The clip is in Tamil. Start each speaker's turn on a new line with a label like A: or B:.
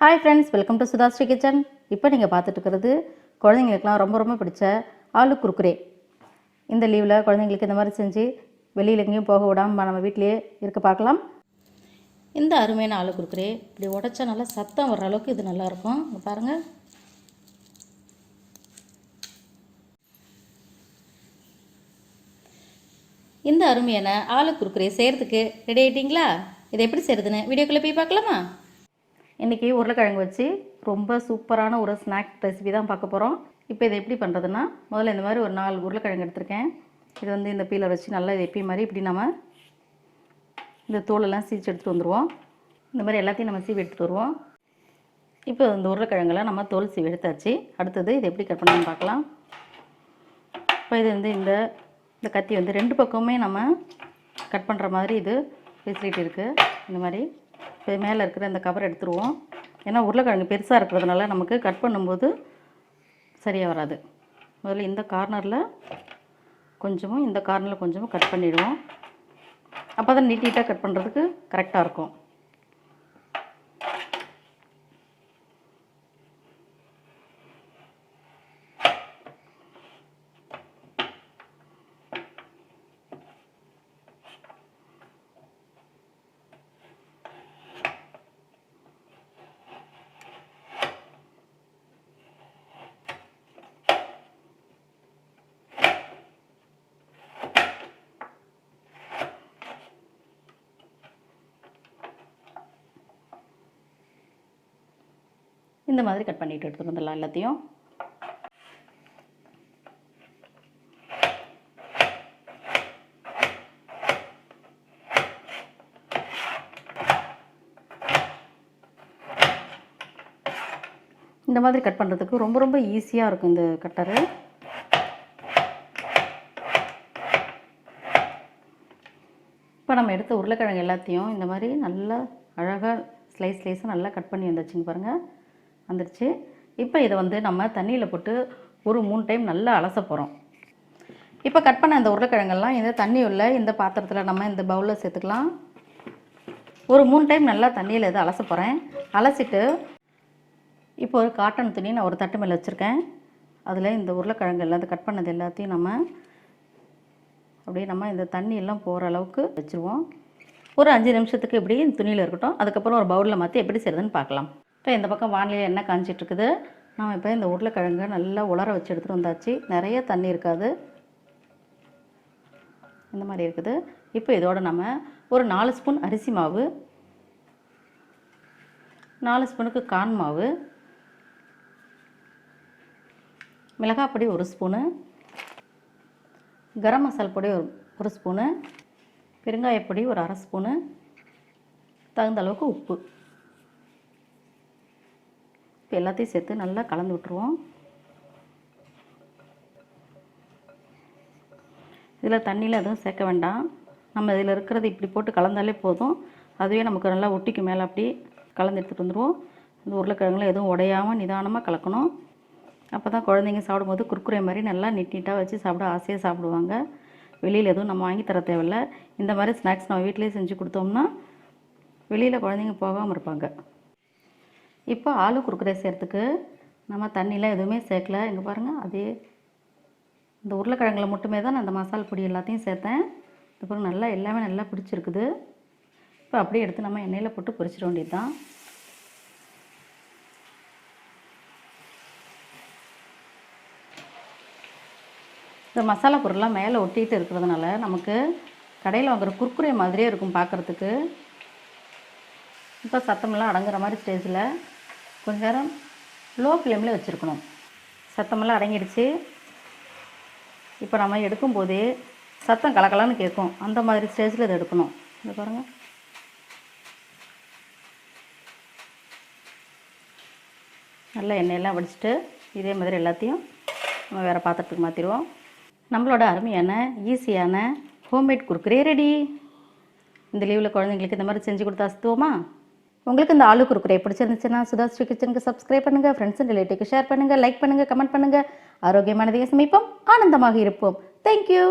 A: Hi friends, welcome to SudhaSri kitchen. இப்போ நீங்கள் பார்த்துட்டு இருக்கிறது குழந்தைங்களுக்குலாம் ரொம்ப ரொம்ப பிடிச்ச ஆலு குர்குரே. இந்த லீவில் குழந்தைங்களுக்கு இந்த மாதிரி செஞ்சு வெளியில் எங்கேயும் போக விடாமல் நம்ம வீட்டிலேயே இருக்க பார்க்கலாம். இந்த அருமையான ஆலு குர்குரே இப்படி உடைச்சா நல்லா சத்தம் வர்ற அளவுக்கு இது நல்லாயிருக்கும். இங்கே பாருங்கள். இந்த அருமையான ஆலு குர்குரே செய்கிறதுக்கு ரெடி ஆகிட்டிங்களா? இதை எப்படி செய்கிறதுன்னு வீடியோக்குள்ளே போய் பார்க்கலாமா? இன்றைக்கி உருளைக்கிழங்கு வச்சு ரொம்ப சூப்பரான ஒரு ஸ்நாக் ரெசிபி தான் பார்க்க போகிறோம். இப்போ இதை எப்படி பண்ணுறதுன்னா, முதல்ல இந்த மாதிரி ஒரு 4 உருளைக்கிழங்கு எடுத்திருக்கேன். இது வந்து இந்த பீலர் வச்சு நல்லா எப்பி மாதிரி இப்படி நம்ம இந்த தோலெல்லாம் சீச்சு எடுத்துகிட்டு வந்துடுவோம். இந்த மாதிரி எல்லாத்தையும் நம்ம சீவி எடுத்துகிட்டு வருவோம். இப்போ இந்த உருளைக்கிழங்கெல்லாம் நம்ம தோல் சீவி எடுத்தாச்சு. அடுத்தது இது எப்படி கட் பண்ணணும்னு பார்க்கலாம். இப்போ இது வந்து இந்த கத்தி வந்து 2 பக்கமுமே நம்ம கட் பண்ணுற மாதிரி இது ஃபெசிலிட்டி இருக்குது. இந்த மாதிரி இப்போ மேலே இருக்கிற இந்த கவர் எடுத்துருவோம். ஏன்னா உருளைக்கிழங்கு பெருசாக இருக்கிறதுனால நமக்கு கட் பண்ணும்போது சரியாக வராது. முதல்ல இந்த கார்னரில் கொஞ்சமும் இந்த கார்னரில் கொஞ்சமும் கட் பண்ணிவிடுவோம். அப்போ தான் நீட்டாக கட் பண்ணுறதுக்கு கரெக்டாக இருக்கும். இந்த மாதிரி கட் பண்ணிட்டு எடுத்துகிட்டு வந்துடலாம் எல்லாத்தையும். இந்த மாதிரி கட் பண்ணுறதுக்கு ரொம்ப ரொம்ப ஈஸியாக இருக்கும் இந்த கட்டரு. இப்போ நம்ம எடுத்த உருளைக்கிழங்கு எல்லாத்தையும் இந்த மாதிரி நல்லா அழகாக ஸ்லைஸாக நல்லா கட் பண்ணி வந்தாச்சுங்க பாருங்கள், வந்துடுச்சு. இப்போ இதை வந்து நம்ம தண்ணியில் போட்டு ஒரு 3 டைம் நல்லா அலச போகிறோம். இப்போ கட் பண்ண இந்த உருளைக்கிழங்கெல்லாம் இந்த தண்ணி உள்ள இந்த பாத்திரத்தில் நம்ம இந்த பவுலில் சேர்த்துக்கலாம். ஒரு 3 டைம் நல்லா தண்ணியில் இதை அலச போகிறேன். அலசிட்டு இப்போ ஒரு காட்டன் துணி நான் ஒரு தட்டு மேலே வச்சுருக்கேன். அதில் இந்த உருளைக்கிழங்கு எல்லாத்தையும் கட் பண்ணது எல்லாத்தையும் நம்ம அப்படியே நம்ம இந்த தண்ணி எல்லாம் போகிற அளவுக்கு வச்சுருவோம். ஒரு 5 நிமிஷத்துக்கு இப்படி இந்த துணியில் இருக்கட்டும். அதுக்கப்புறம் ஒரு பவுலில் மாற்றி எப்படி செய்கிறதுன்னு பார்க்கலாம். இப்போ இந்த பக்கம் வானிலையில் எண்ணெய் காஞ்சிட்ருக்குது. நம்ம இப்போ இந்த உருளைக்கிழங்கு நல்லா உலர வச்சு எடுத்துகிட்டு வந்தாச்சு. நிறைய தண்ணி இருக்காது, இந்த மாதிரி இருக்குது. இப்போ இதோட நம்ம ஒரு 4 ஸ்பூன் அரிசி மாவு, 4 ஸ்பூனுக்கு கார்ன் மாவு, மிளகாய் பொடி 1 ஸ்பூனு, கரம் மசாலா பொடி 1 ஸ்பூனு, பெருங்காயப்பொடி ஒரு 1/2 ஸ்பூனு, தகுந்த அளவுக்கு உப்பு. இப்போ எல்லாத்தையும் சேர்த்து நல்லா கலந்து விட்டுருவோம். இதில் தண்ணியில் எதுவும் சேர்க்க வேண்டாம். நம்ம இதில் இருக்கிறது இப்படி போட்டு கலந்தாலே போதும். அதுவே நமக்கு நல்லா ஒட்டிக்கு மேலே அப்படி கலந்து எடுத்துகிட்டு வந்துடுவோம். இந்த உருளைக்கிழங்குல எதுவும் உடையாமல் நிதானமாக கலக்கணும். அப்போ தான் குழந்தைங்க சாப்பிடும்போது குர்குரே மாதிரி நல்லா நீட்டாக வச்சு சாப்பிட ஆசையாக சாப்பிடுவாங்க. வெளியில் எதுவும் நம்ம வாங்கி தர தேவையில்லை. இந்த மாதிரி ஸ்நாக்ஸ் நம்ம வீட்டிலேயே செஞ்சு கொடுத்தோம்னா வெளியில் குழந்தைங்க போகாமல் இருப்பாங்க. இப்போ ஆலு குர்குரே செய்கிறதுக்கு நம்ம தண்ணியில் எதுவுமே சேர்க்கல. இங்கே பாருங்கள், அதே இந்த உருளைக்கிழங்குல மட்டுமே தான் நான் அந்த மசாலா பொடி எல்லாத்தையும் சேர்த்தேன். அப்புறம் நல்லா எல்லாமே நல்லா பிடிச்சிருக்குது. இப்போ அப்படியே எடுத்து நம்ம எண்ணெயில் போட்டு பொரிச்சிட வேண்டியது தான். இந்த மசாலா பொருள்லாம் மேலே ஒட்டிகிட்டு இருக்கிறதுனால நமக்கு கடையில் வாங்குகிற குர்குரே மாதிரியே இருக்கும் பார்க்குறதுக்கு. இப்போ சத்தமெல்லாம் அடங்குற மாதிரி ஸ்டேஜில் கொஞ்ச நேரம் லோ ஃப்ளேமில் வச்சுருக்கணும். சத்தமெல்லாம் அடங்கிடுச்சு. இப்போ நம்ம எடுக்கும்போதே சத்தம் கலக்கலான்னு கேட்கும். அந்த மாதிரி ஸ்டேஜில் இதை எடுக்கணும். இதை பாருங்கள். நல்லா எண்ணெயெல்லாம் வடிச்சிட்டு இதே மாதிரி எல்லாத்தையும் நம்ம வேறு பாத்திரத்துக்கு மாற்றிடுவோம். நம்மளோட அருமையான ஈஸியான ஹோம்மேட் குர்குரே ரெடி. இந்த லீவில் குழந்தைங்களுக்கு இந்த மாதிரி செஞ்சு கொடுத்தா சுத்துவோமா? உங்களுக்கு இந்த ஆலு குர்குரே பிடிச்சிருந்துச்சுன்னா SudhaSri கிச்சனுக்கு சப்ஸ்கிரைப் பண்ணுங்கள், ஃப்ரெண்ட்ஸ் அண்ட் ரிலேட்டிவ்க்கு ஷேர் பண்ணுங்கள், லைக் பண்ணுங்கள், கமெண்ட் பண்ணுங்கள். ஆரோக்கியமானதை சமைப்போம், ஆனந்தமாக இருப்போம். தேங்க்யூ.